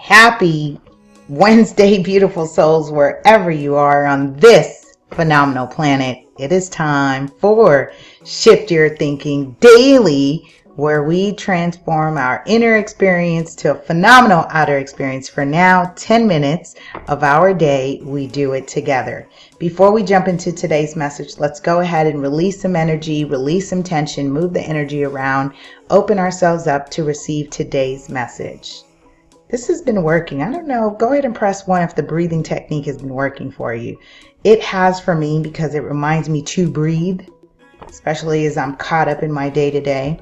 Happy Wednesday, beautiful souls, wherever you are on this phenomenal planet. It is time for Shift Your Thinking Daily, where we transform our inner experience to a phenomenal outer experience. For now, 10 minutes of our day, we do it together. Before we jump into today's message, let's go ahead and release some energy, release some tension, move the energy around, open ourselves up to receive today's message. This has been working. I don't know. Go ahead and press 1 if the breathing technique has been working for you. It has for me because it reminds me to breathe, especially as I'm caught up in my day-to-day,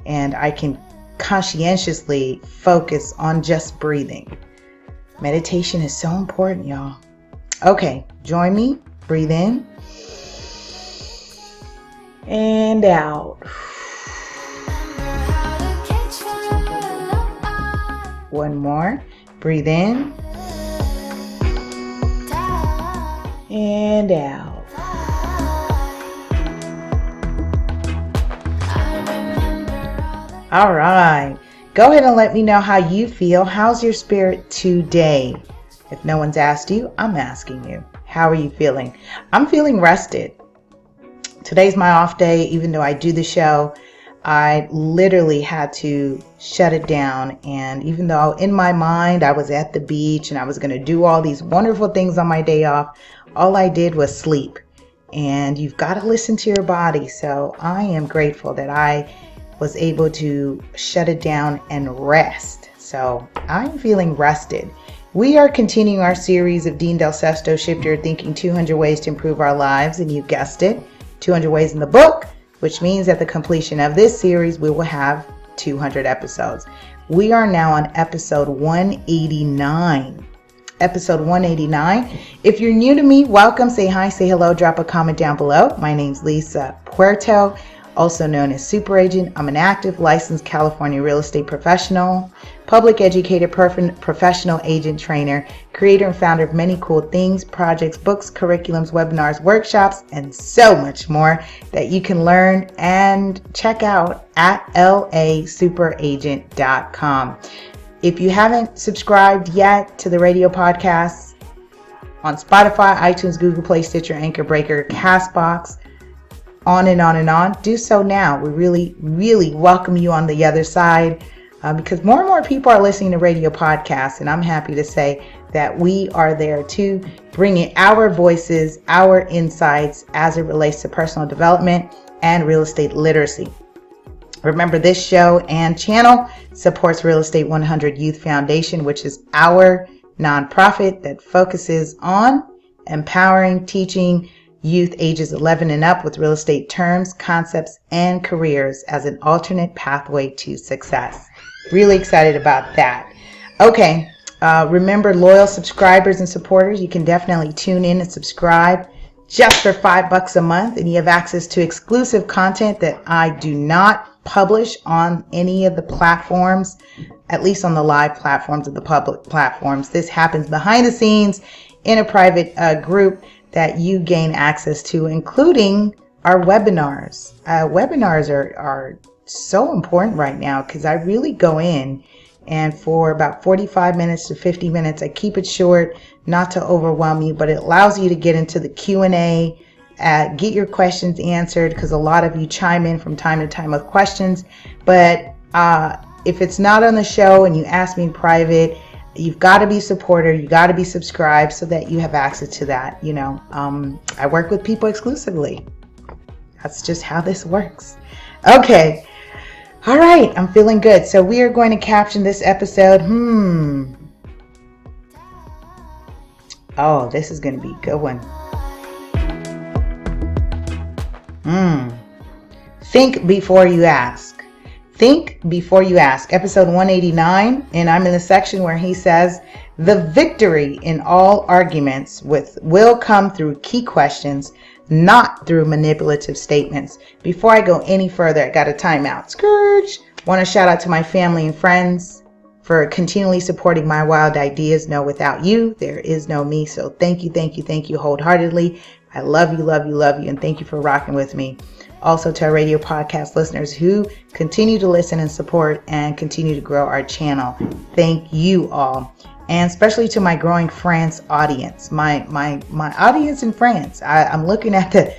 and I can conscientiously focus on just breathing. Meditation is so important, y'all. Okay, join me. Breathe in and out. One more. Breathe in and out. All right. Go ahead and let me know how you feel. How's your spirit today? If no one's asked you, I'm asking you. How are you feeling? I'm feeling rested. Today's my off day. Even though I do the show, I literally had to shut it down. And even though in my mind I was at the beach and I was going to do all these wonderful things on my day off, all I did was sleep. And you've got to listen to your body. So I am grateful that I was able to shut it down and rest. So I'm feeling rested. We are continuing our series of Dean Del Sesto, Shift Your Thinking, 200 Ways to Improve Our Lives. And you guessed it, 200 ways in the book, which means at the completion of this series, we will have 200 episodes. We are now on episode 189. Episode 189. If you're new to me, welcome. Say hi, say hello, drop a comment down below. My name's Lisa Puerto, also known as Super Agent. I'm an active, licensed California real estate professional, public educated, professional agent trainer, creator and founder of many cool things, projects, books, curriculums, webinars, workshops, and so much more that you can learn and check out at lasuperagent.com. If you haven't subscribed yet to the radio podcasts on Spotify, iTunes, Google Play, Stitcher, Anchor Breaker, Castbox, on and on and on, do so now. We really welcome you on the other side because more and more people are listening to radio podcasts, and I'm happy to say that we are there to bring in our voices, our insights as it relates to personal development and real estate literacy. Remember, this show and channel supports Real Estate 100 Youth Foundation, which is our nonprofit that focuses on empowering, teaching youth ages 11 and up with real estate terms, concepts, and careers as an alternate pathway to success. Really excited about that. Okay, remember, loyal subscribers and supporters, you can definitely tune in and subscribe just for $5 a month, and you have access to exclusive content that I do not publish on any of the platforms, at least on the live platforms of the public platforms. This happens behind the scenes in a private group that you gain access to, including our webinars. Webinars are so important right now because I really go in and for about 45 minutes to 50 minutes, I keep it short, not to overwhelm you, but it allows you to get into the Q&A, get your questions answered, because a lot of you chime in from time to time with questions. But if it's not on the show and you ask me in private, you've got to be a supporter. You got to be subscribed so that you have access to that. You know, I work with people exclusively. That's just how this works. Okay. All right. I'm feeling good. So we are going to caption this episode. Oh, this is going to be a good one. Think before you ask. Think before you ask. Episode 189, and I'm in the section where he says, the victory in all arguments will come through key questions, not through manipulative statements. Before I go any further, I got a timeout. Scourge. Want to shout out to my family and friends for continually supporting my wild ideas. No, without you, there is no me. So thank you wholeheartedly I love you, love you, love you, and thank you for rocking with me. Also to our radio podcast listeners who continue to listen and support and continue to grow our channel. Thank you all. And especially to my growing France audience, my audience in France. I'm looking at the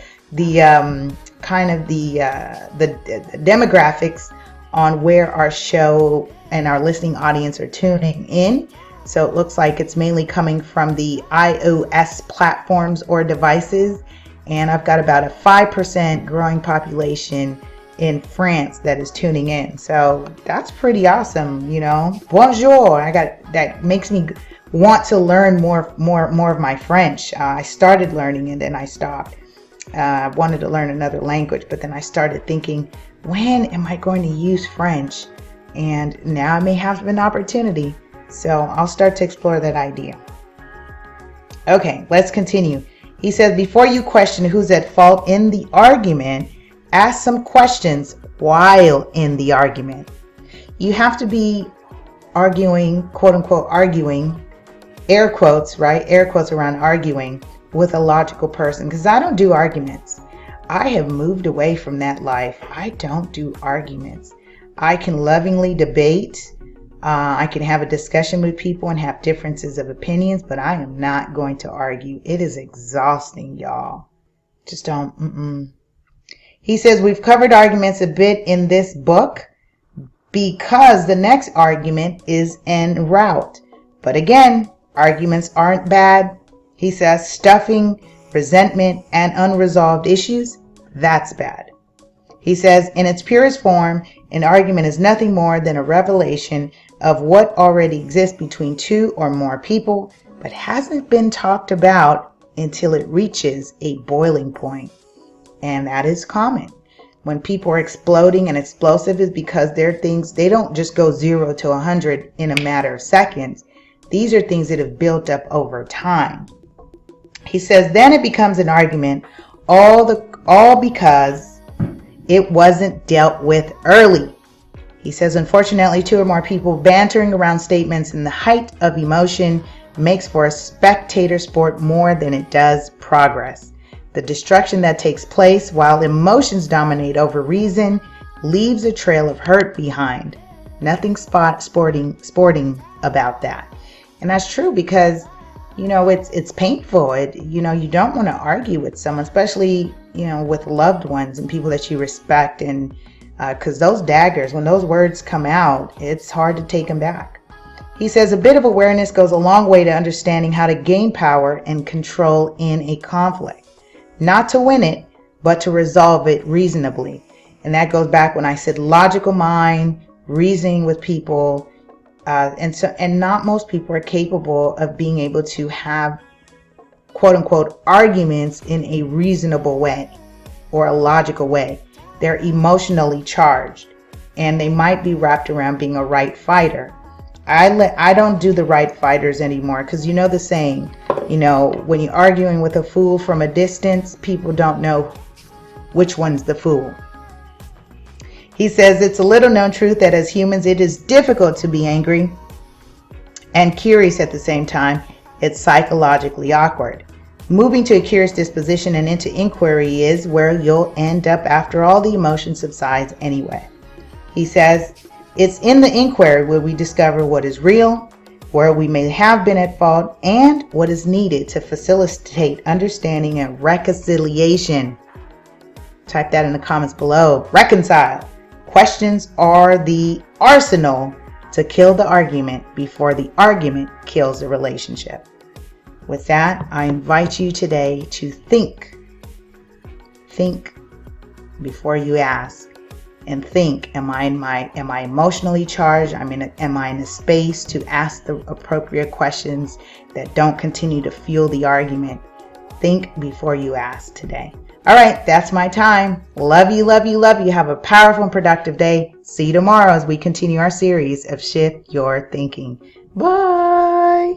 demographics on where our show and our listening audience are tuning in. So it looks like it's mainly coming from the iOS platforms or devices. And I've got about a 5% growing population in France that is tuning in. So that's pretty awesome, you know. Bonjour. That makes me want to learn more of my French. I started learning and then I stopped. I wanted to learn another language, but then I started thinking, when am I going to use French? And now I may have an opportunity. So I'll start to explore that idea. Okay, let's continue. He says, before you question who's at fault in the argument, ask some questions while in the argument. You have to be arguing, quote unquote, arguing, air quotes, right? Air quotes around arguing with a logical person, because I don't do arguments. I have moved away from that life. I don't do arguments. I can lovingly debate. I can have a discussion with people and have differences of opinions, but I am not going to argue. It is exhausting, y'all. Just don't. He says, we've covered arguments a bit in this book because the next argument is en route. But again, arguments aren't bad. He says, stuffing, resentment, and unresolved issues, that's bad. He says, in its purest form, an argument is nothing more than a revelation of what already exists between two or more people, but hasn't been talked about until it reaches a boiling point. And that is common. When people are exploding and explosive is because they're things, they don't just go 0 to 100 in a matter of seconds. These are things that have built up over time. He says, then it becomes an argument, all because it wasn't dealt with early. He says, unfortunately, two or more people bantering around statements in the height of emotion makes for a spectator sport more than it does progress. The destruction that takes place while emotions dominate over reason leaves a trail of hurt behind. Nothing sporting about that. And that's true because, you know, it's painful. You don't want to argue with someone, especially, with loved ones and people that you respect. And because those daggers, when those words come out, it's hard to take them back. He says a bit of awareness goes a long way to understanding how to gain power and control in a conflict. Not to win it, but to resolve it reasonably. And that goes back when I said logical mind, reasoning with people. And not most people are capable of being able to have, quote unquote, arguments in a reasonable way or a logical way. They're emotionally charged and they might be wrapped around being a right fighter. I don't do the right fighters anymore because you know the saying, when you're arguing with a fool from a distance, people don't know which one's the fool. He says it's a little known truth that as humans, it is difficult to be angry and curious at the same time. It's psychologically awkward. Moving to a curious disposition and into inquiry is where you'll end up after all the emotion subsides anyway. He says it's in the inquiry where we discover what is real, where we may have been at fault, and what is needed to facilitate understanding and reconciliation. Type that in the comments below. Reconcile. Questions are the arsenal to kill the argument before the argument kills the relationship. With that, I invite you today to think. Think before you ask. And think, am I emotionally charged? Am I in a space to ask the appropriate questions that don't continue to fuel the argument? Think before you ask today. All right, that's my time. Love you, love you, love you. Have a powerful and productive day. See you tomorrow as we continue our series of Shift Your Thinking. Bye.